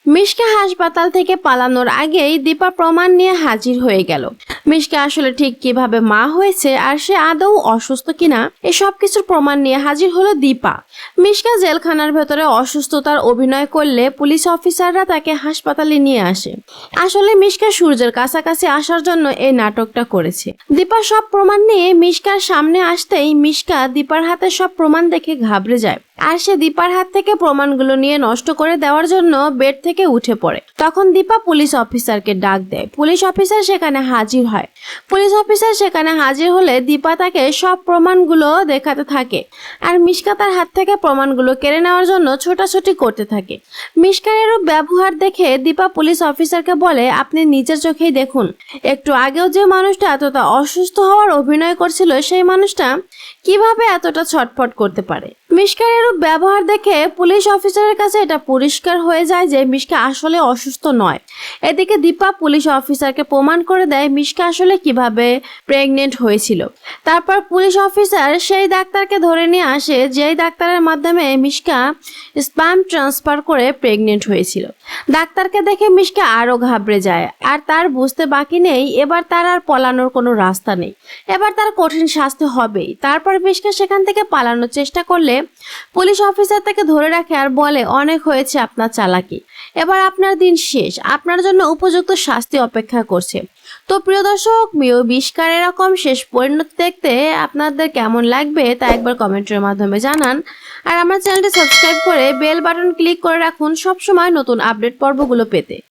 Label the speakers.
Speaker 1: মিশকা হাসপাতাল থেকে পালানোর আগেই দীপা প্রমাণ নিয়ে হাজির হয়ে গেল। মিশকা আসলে ঠিক কিভাবে মা হয়েছে আর সে আদৌ অসুস্থ কিনা এসব কিছুর প্রমাণ নিয়ে হাজির হলো দীপা। মিশকা জেলখানার ভেতরে অসুস্থতার অভিনয় করলে পুলিশ অফিসাররা তাকে হাসপাতালে নিয়ে আসে। আসলে মিশকা সূর্যের কাছাকাছি আসার জন্য এই নাটকটা করেছে। দীপা সব প্রমাণ নিয়ে মিশকার সামনে আসতেই মিশকা দীপার হাতে সব প্রমাণ দেখে ঘাবড়ে যায় আর সে দীপার হাত থেকে প্রমাণগুলো নিয়ে নষ্ট করে দেওয়ার জন্য বেড থেকে উঠে পড়ে। তখন দীপা পুলিশ অফিসারকে ডাক দেয়। পুলিশ অফিসার সেখানে হাজির হয়। পুলিশ অফিসার সেখানে হাজির হলে দীপা তাকে সব প্রমাণগুলো দেখাতে থাকে আর মিশকা তার হাত থেকে প্রমাণগুলো কেড়ে নেওয়ার জন্য ছোটাছুটি করতে থাকে। মিশকার এরূপ ব্যবহার দেখে দীপা পুলিশ অফিসারকে বলে, আপনি নিজের চোখেই দেখুন, একটু আগেও যে মানুষটা এতটা অসুস্থ হওয়ার অভিনয় করছিল সেই মানুষটা কিভাবে এতটা ছটফট করতে পারে। মিশকার এরূপ ব্যবহার দেখে পুলিশ অফিসারের কাছে এটা পরিষ্কার হয়ে যায় যে মিশকা আসলে অসুস্থ নয়। এদিকে দীপা পুলিশ অফিসারকে প্রমাণ করে দেয় মিশকা আসলে কিভাবে প্রেগনেন্ট হয়েছিল। তারপর পুলিশ অফিসার সেই ডাক্তারকে ধরে নিয়ে আসে যেই ডাক্তারের মাধ্যমে মিশকা স্পার্ম ট্রান্সফার করে প্রেগনেন্ট হয়েছিল। ডাক্তারকে দেখে মিশকা আরো ঘাবড়ে যায় আর তার বুঝতে বাকি নেই এবার তার আর পলানোর কোনো রাস্তা নেই, এবার তার কঠিন শাস্তি হবেই। তারপর মিশকা সেখান থেকে পালানোর চেষ্টা করলে পুলিশ অফিসার তাকে ধরে রাখে আর বলে, অনেক হয়েছে আপনার চালাকি, এবার আপনার দিন শেষ, আপনার জন্য উপযুক্ত শাস্তি অপেক্ষা করছে। তো প্রিয় দর্শক, মিশকার এরকম শেষ পরিণতি দেখতে আপনাদের কেমন লাগবে তা একবার কমেন্টের মাধ্যমে জানান। আর আমার চ্যানেলটি সাবস্ক্রাইব করে বেল বাটন ক্লিক করে রাখুন সবসময় নতুন আপডেট পর্বগুলো পেতে।